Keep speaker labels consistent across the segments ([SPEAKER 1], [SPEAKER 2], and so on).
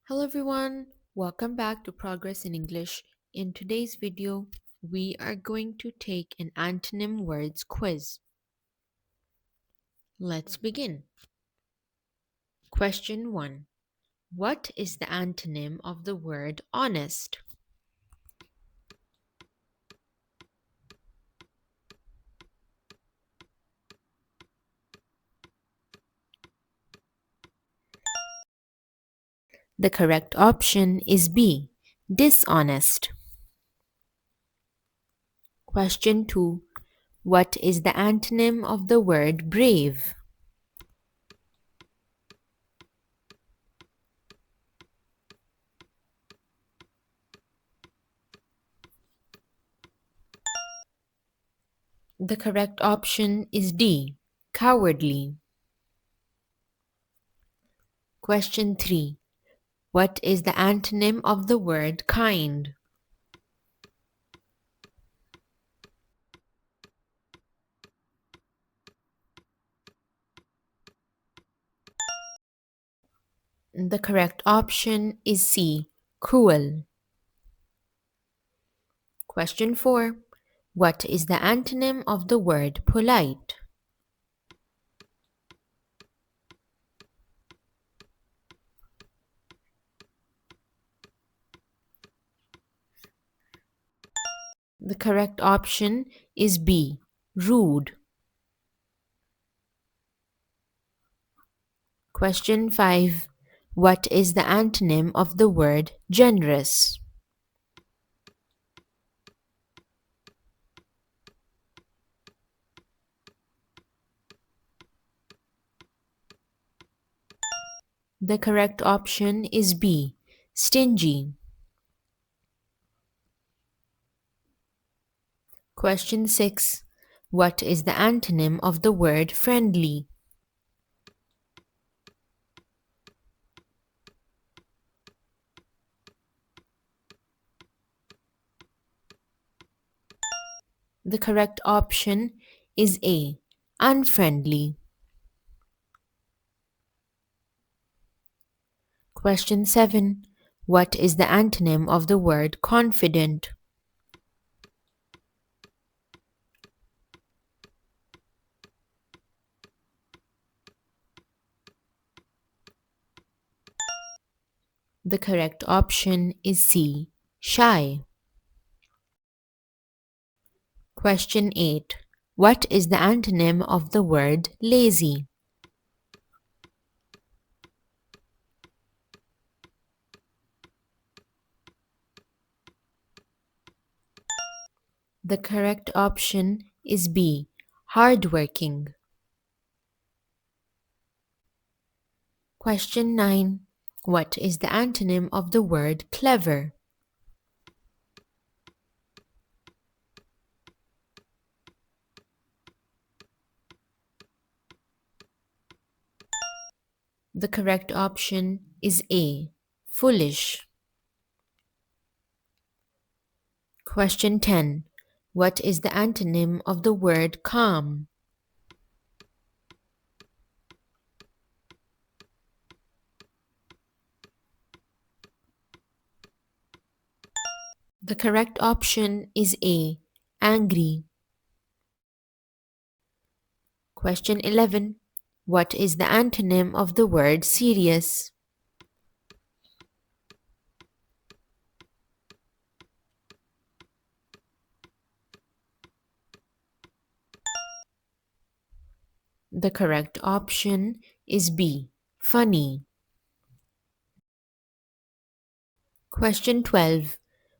[SPEAKER 1] Hello everyone, welcome back to Progress in English. In today's video, we are going to take an antonym words quiz. Let's begin. Question 1. What is the antonym of the word honest? The correct option is B, dishonest. Question 2. What is the antonym of the word brave? The correct option is D, cowardly. Question 3. What is the antonym of the word kind? The correct option is C, cruel. Question 4. What is the antonym of the word polite? The correct option is B, rude. Question 5. What is the antonym of the word generous? The correct option is B, stingy. Question 6. What is the antonym of the word friendly? The correct option is A, unfriendly. Question 7. What is the antonym of the word confident? The correct option is C, shy. Question 8. What is the antonym of the word lazy? The correct option is B, hardworking. Question 9. What is the antonym of the word clever? The correct option is A, foolish. Question 10. What is the antonym of the word calm? The correct option is A, angry. Question 11. What is the antonym of the word serious? The correct option is B, funny. Question 12.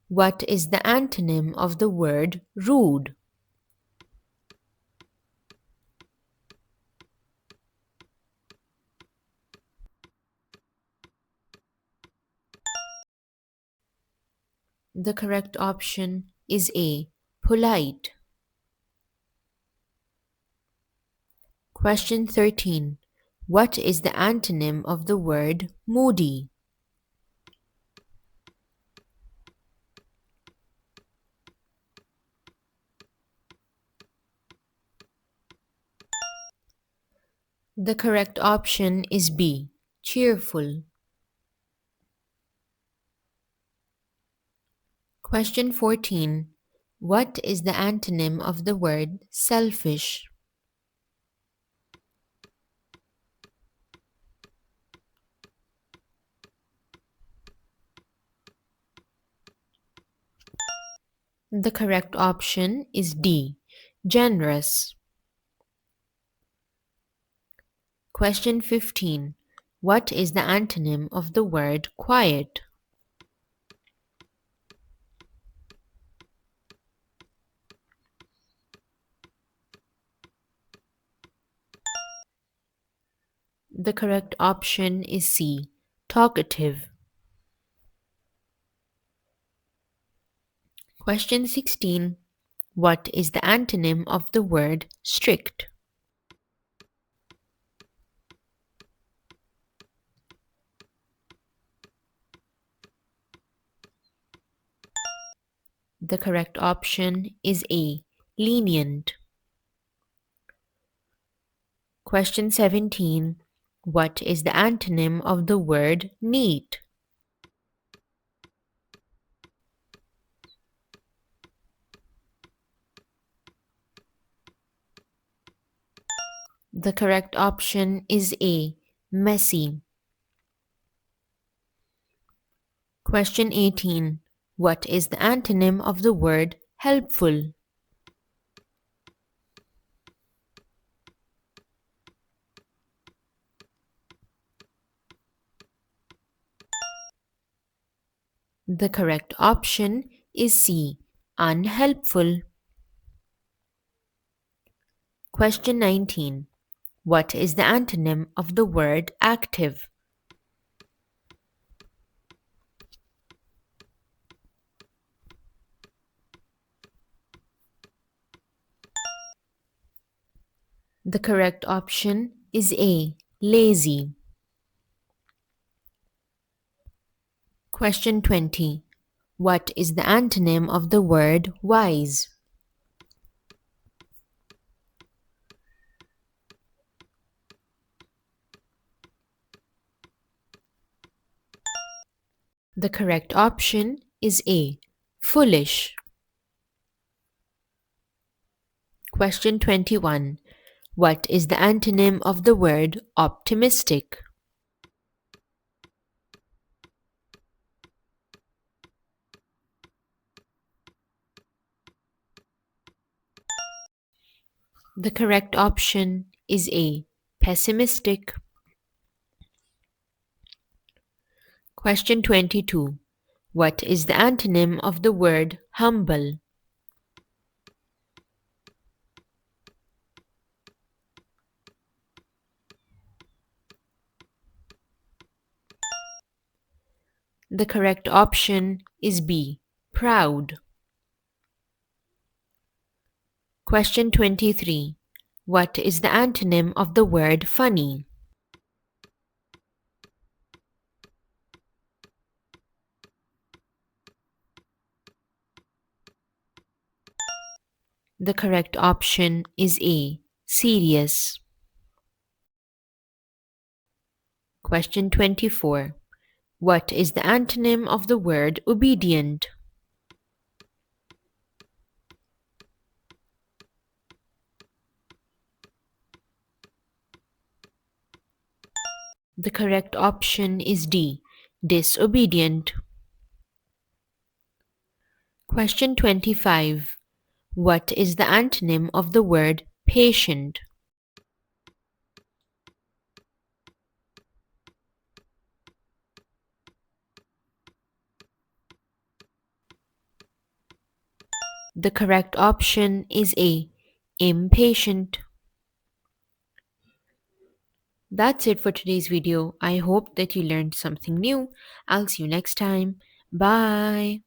[SPEAKER 1] What is the antonym of the word rude? The correct option is A, polite. Question 13. What is the antonym of the word moody? The correct option is B, cheerful. Question 14. What is the antonym of the word selfish? The correct option is D. Generous. Question 15. What is the antonym of the word quiet? The correct option is C. Talkative. Question 16. What is the antonym of the word strict? The correct option is A. Lenient. Question 17. What is the antonym of the word neat? The correct option is A. Messy. Question 18. What is the antonym of the word helpful? The correct option is C. Unhelpful. Question 19. What is the antonym of the word active? The correct option is A. Lazy. Question 20. What is the antonym of the word wise? The correct option is A. Foolish. Question 21. What is the antonym of the word optimistic? The correct option is A. Pessimistic. Question 22. What is the antonym of the word humble? The correct option is B. Proud. Question 23. What is the antonym of the word funny? The correct option is A. Serious. Question 24. What is the antonym of the word obedient? The correct option is D. Disobedient. Question 25. What is the antonym of the word patient? The correct option is A. Impatient. That's it for today's video. I hope that you learned something new. I'll see you next time. Bye.